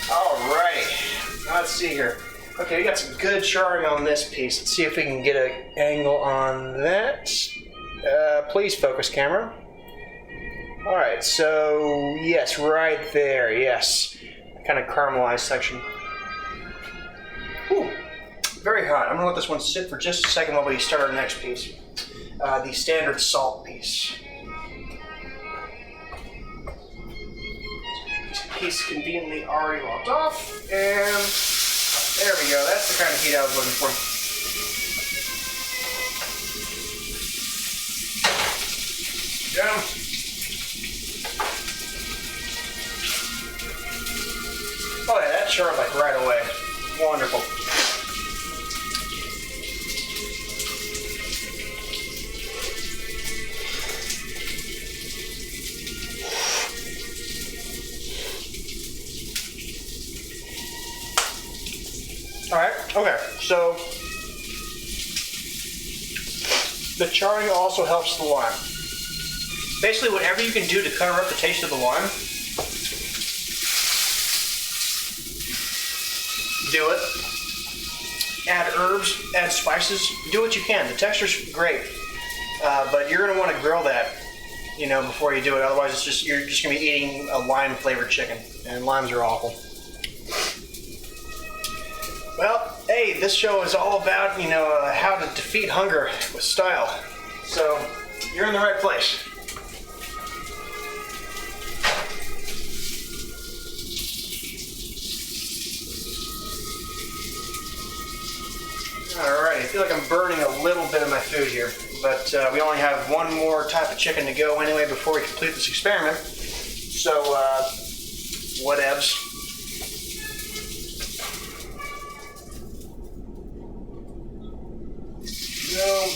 Alrighty, let's see here. Okay, we got some good charring on this piece. Let's see if we can get an angle on that. Please focus, camera. Alright, so yes, right there, yes. Kind of caramelized section. Ooh, very hot. I'm gonna let this one sit for just a second while we start our next piece. The standard salt piece. Piece conveniently already locked off, and there we go. That's the kind of heat I was looking for. Down. Oh yeah, that charred like right away. Wonderful. Alright, okay, so the charring also helps the lime. Basically, whatever you can do to cover up the taste of the lime, do it. Add herbs, add spices, do what you can. The texture's great, but you're gonna want to grill that, before you do it. Otherwise, you're just gonna be eating a lime-flavored chicken, and limes are awful. Well, hey, this show is all about, how to defeat hunger with style. So, you're in the right place. Alright, I feel like I'm burning a little bit of my food here, but we only have one more type of chicken to go anyway before we complete this experiment. So, whatevs. No.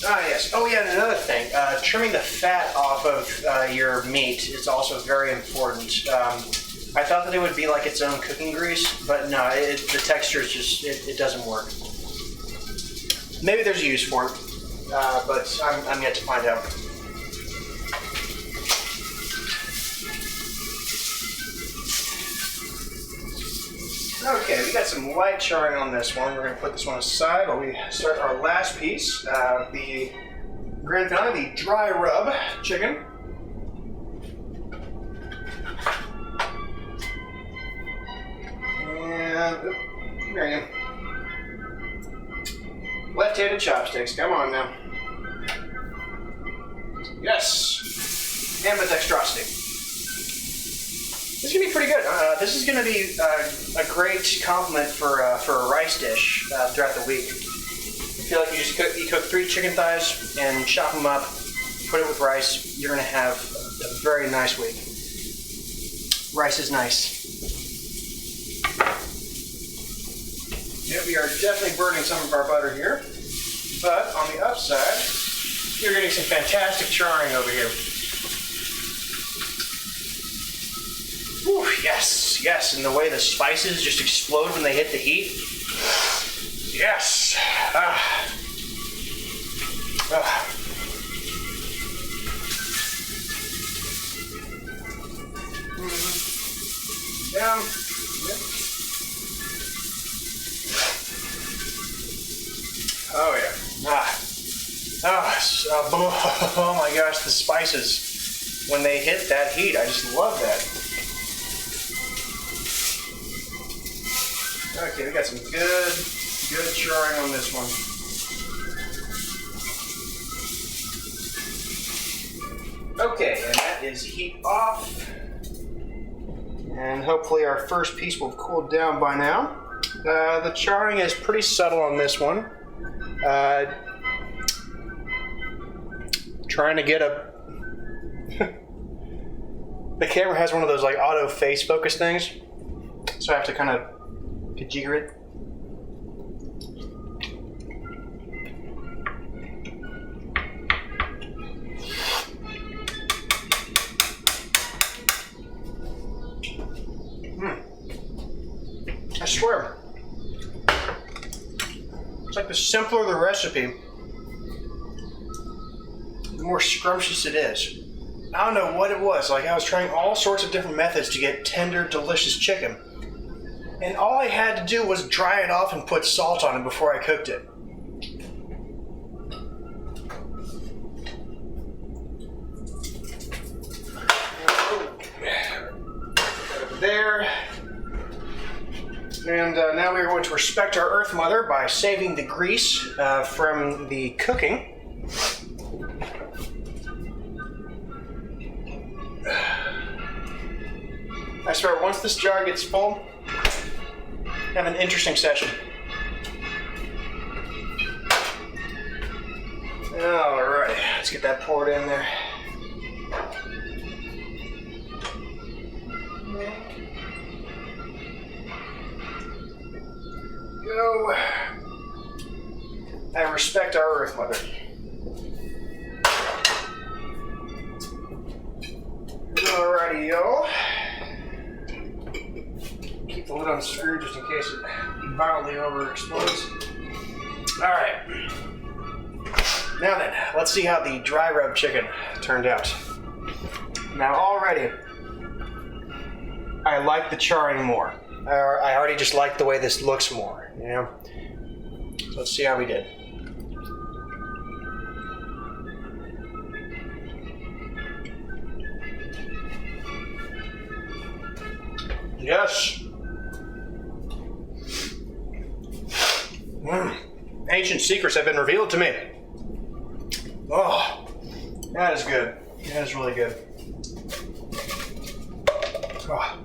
Ah, yes. Oh, yeah, and another thing. Trimming the fat off of your meat is also very important. I thought that it would be like its own cooking grease, but no, the texture is just, it doesn't work. Maybe there's a use for it, but I'm yet to find out. Okay, we got some light charring on this one. We're going to put this one aside while we start our last piece, the grand finale, the dry rub chicken. And, there you go. Left-handed chopsticks, come on now. Yes, ambidextrosity. This is going to be pretty good. This is going to be a great compliment for a rice dish throughout the week. I feel like you cook 3 chicken thighs and chop them up, put it with rice. You're going to have a very nice week. Rice is nice. Yeah, we are definitely burning some of our butter here, but on the upside, you're getting some fantastic charring over here. Whew, yes, yes, and the way the spices just explode when they hit the heat. Yes. Down. Yep. Oh yeah. Oh my gosh, the spices. When they hit that heat, I just love that. Okay, we got some good charring on this one. Okay, and that is heat off. And hopefully our first piece will have cooled down by now. The charring is pretty subtle on this one. Trying to get a... The camera has one of those like auto face focus things, so I have to kind of jigger it. I swear, it's like the simpler the recipe, the more scrumptious it is. I don't know what it was. Like, I was trying all sorts of different methods to get tender, delicious chicken. And all I had to do was dry it off and put salt on it before I cooked it. Over there. And now we are going to respect our Earth Mother by saving the grease from the cooking. I swear, once this jar gets full, have an interesting session. Alright, let's get that poured in there. Go. I respect our Earth Mother. Alrighty, y'all. Keep the lid unscrewed just in case it violently overexplodes. Alright. Now then, let's see how the dry rub chicken turned out. Now already, I like the charring more. I already just like the way this looks more, you know? So let's see how we did. Yes. Ancient secrets have been revealed to me. Oh, that is good. That is really good. Oh.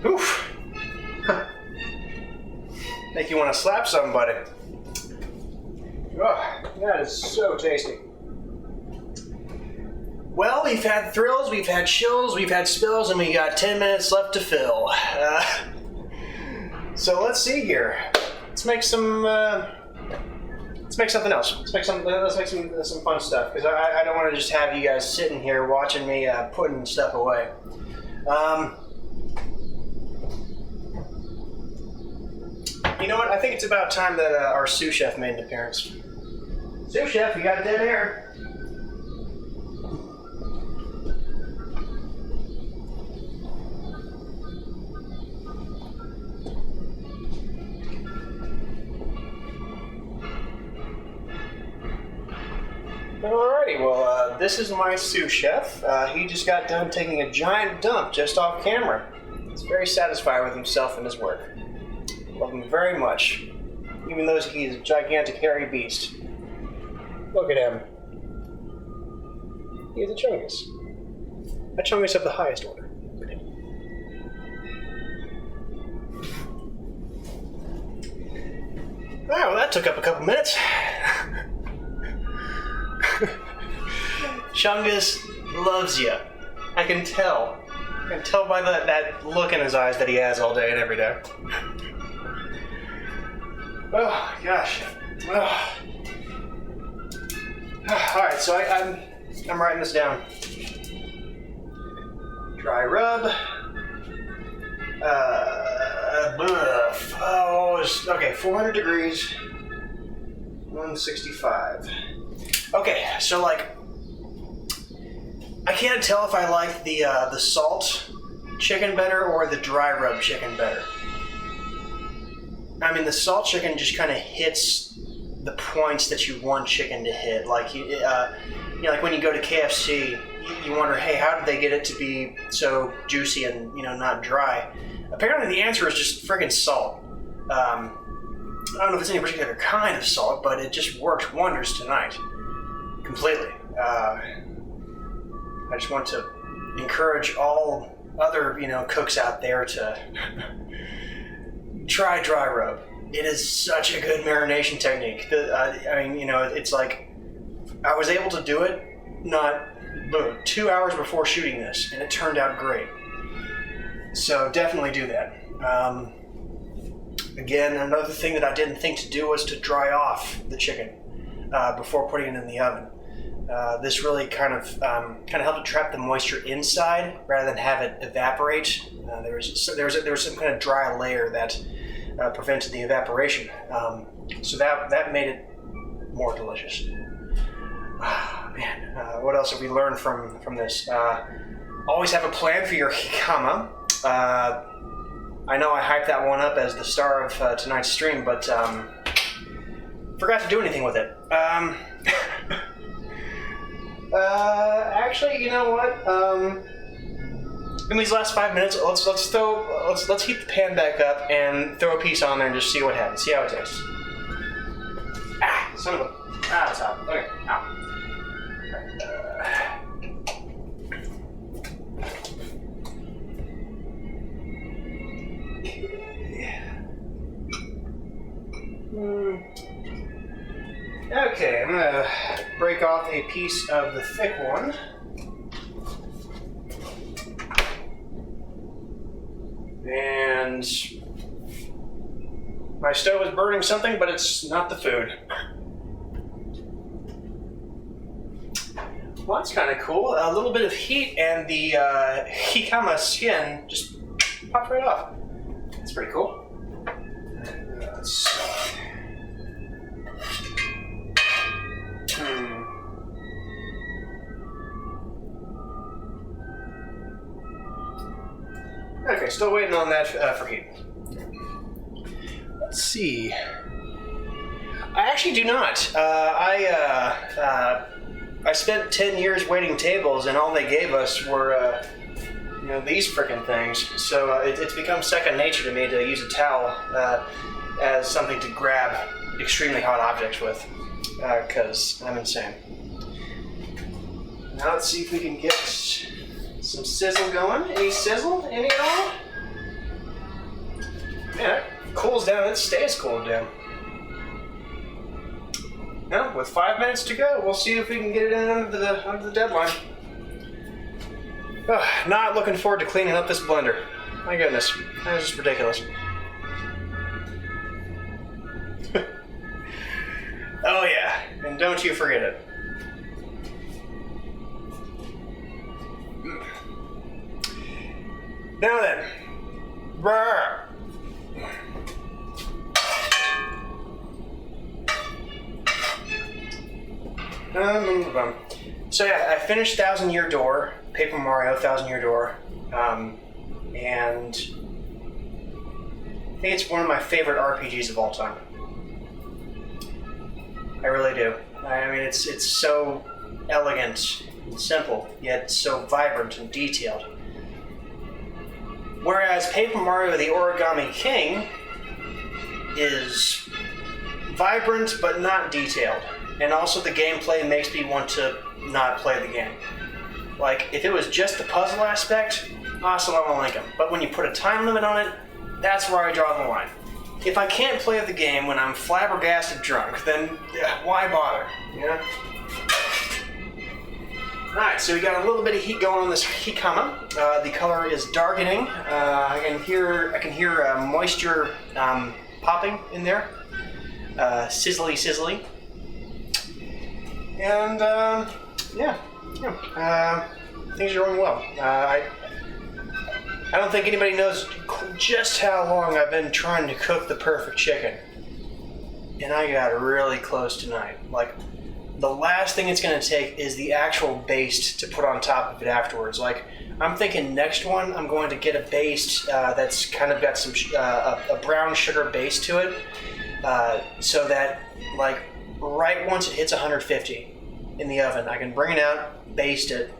Oof. Make you want to slap somebody. Oh, that is so tasty. Well, we've had thrills, we've had chills, we've had spills, and we got 10 minutes left to fill. So let's see here. Let's make some. Let's make something else. Let's make some fun stuff, because I don't want to just have you guys sitting here watching me putting stuff away. You know what? I think it's about time that our sous chef made an appearance. Sous chef, you got dead air. Alrighty, well, this is my sous chef. He just got done taking a giant dump just off camera. He's very satisfied with himself and his work. Love him very much, even though he's a gigantic hairy beast. Look at him. He's a chungus. A chungus of the highest order. Well, that took up a couple minutes. Chungus loves you. I can tell. I can tell by that look in his eyes that he has all day and every day. Oh, gosh. Oh. Alright, so I'm writing this down. Dry rub. Okay, 400 degrees. 165. Okay, so like, I can't tell if I like the salt chicken better or the dry rub chicken better. I mean, the salt chicken just kind of hits the points that you want chicken to hit. Like like when you go to KFC, you wonder, hey, how did they get it to be so juicy and not dry? Apparently, the answer is just friggin' salt. I don't know if it's any particular kind of salt, but it just worked wonders tonight. Completely. I just want to encourage all other, cooks out there to try dry rub. It is such a good marination technique. It's like I was able to do it not 2 hours before shooting this, and it turned out great. So definitely do that. Again, another thing that I didn't think to do was to dry off the chicken before putting it in the oven. This really kind of helped to trap the moisture inside rather than have it evaporate. There was some kind of dry layer that prevented the evaporation. So that made it more delicious. Man, what else have we learned from this? Always have a plan for your hikama. I know I hyped that one up as the star of tonight's stream, but forgot to do anything with it. Actually, you know what? In these last 5 minutes, let's heat the pan back up and throw a piece on there and just see what happens. See how it tastes. Ah, son of a. Ah, it's hot. Okay, ow. Okay, I'm gonna break off a piece of the thick one. And my stove is burning something, but it's not the food. Well, that's kind of cool. A little bit of heat and the hikama skin just popped right off. That's pretty cool. Okay, still waiting on that for heat. Let's see. I actually do not. I spent 10 years waiting tables, and all they gave us were, these frickin' things. So it's become second nature to me to use a towel as something to grab extremely hot objects with, because I'm insane. Now let's see if we can get some sizzle going. Any sizzle? Any at all? Man, it cools down. It stays cooled down. Now, with 5 minutes to go, we'll see if we can get it in under the deadline. Not looking forward to cleaning up this blender. My goodness, that is just ridiculous. Oh yeah, and don't you forget it. Now then, brr. So yeah, I finished Thousand Year Door, Paper Mario Thousand Year Door, and I think it's one of my favorite RPGs of all time. I really do. I mean, it's so elegant and simple, yet so vibrant and detailed. Whereas Paper Mario the Origami King is vibrant but not detailed. And also the gameplay makes me want to not play the game. Like, if it was just the puzzle aspect, Assalamu alaikum. But when you put a time limit on it, that's where I draw the line. If I can't play the game when I'm flabbergasted drunk, then why bother, you know? Alright, so we got a little bit of heat going on this hikama. The color is darkening. I can hear moisture popping in there. Sizzly. And things are going well. I don't think anybody knows just how long I've been trying to cook the perfect chicken. And I got really close tonight. Like, the last thing it's going to take is the actual baste to put on top of it afterwards. Like, I'm thinking next one I'm going to get a baste that's kind of got some a brown sugar base to it, so that, like, right once it hits 150 in the oven, I can bring it out, baste it,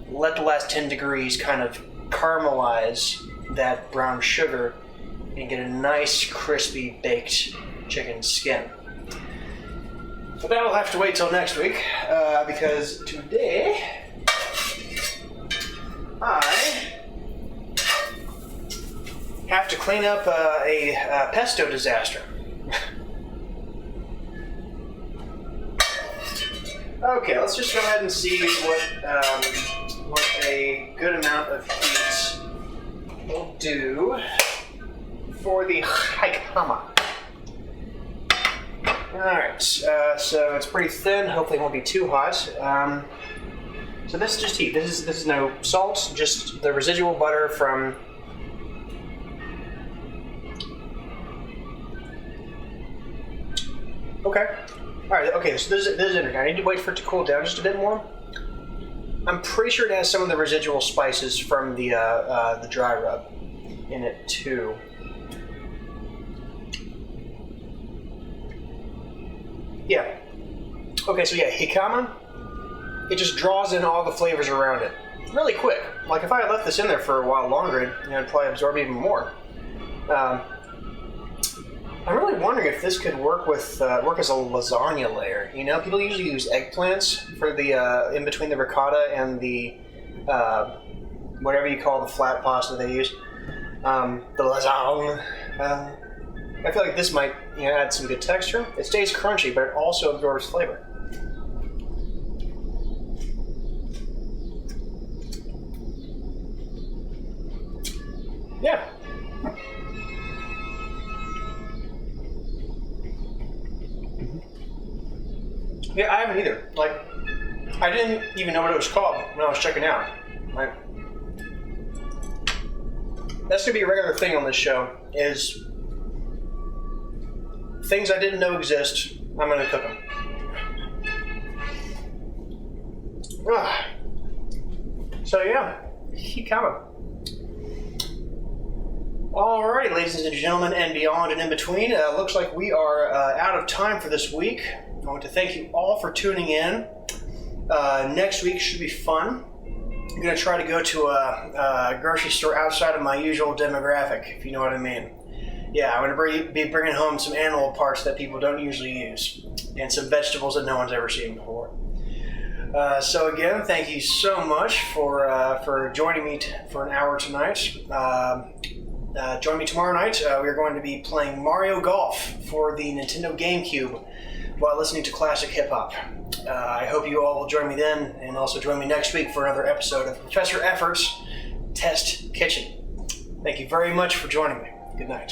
let the last 10 degrees kind of caramelize that brown sugar, and get a nice crispy baked chicken skin. But that will have to wait till next week, because today I have to clean up a pesto disaster. Okay, let's just go ahead and see what a good amount of heat will do for the hikama. Alright, so it's pretty thin, hopefully it won't be too hot. So this is just heat. This is no salt, just the residual butter from... Okay. All right, okay, so this is interesting. I need to wait for it to cool down just a bit more. I'm pretty sure it has some of the residual spices from the dry rub in it too. Yeah. Okay, so yeah, Hikama, it just draws in all the flavors around it really quick. Like if I had left this in there for a while longer, it'd probably absorb even more. I'm really wondering if this could work as a lasagna layer. You know, people usually use eggplants for the in between the ricotta and the whatever you call the flat pasta they use, the lasagna. I feel like this might add some good texture. It stays crunchy, but it also absorbs flavor. Yeah. Yeah, I haven't either. Like, I didn't even know what it was called when I was checking out. Like, that's gonna be a regular thing on this show, is things I didn't know exist, I'm gonna cook them. So yeah, keep coming. Alrighty, ladies and gentlemen, and beyond and in between, looks like we are out of time for this week. I want to thank you all for tuning in. Next week should be fun. I'm going to try to go to a grocery store outside of my usual demographic, if you know what I mean. Yeah, I'm going to be bringing home some animal parts that people don't usually use, and some vegetables that no one's ever seen before. So again, thank you so much for joining me for an hour tonight. Join me tomorrow night. We're going to be playing Mario Golf for the Nintendo GameCube while listening to classic hip-hop. I hope you all will join me then, and also join me next week for another episode of Professor Effort's Test Kitchen. Thank you very much for joining me. Good night.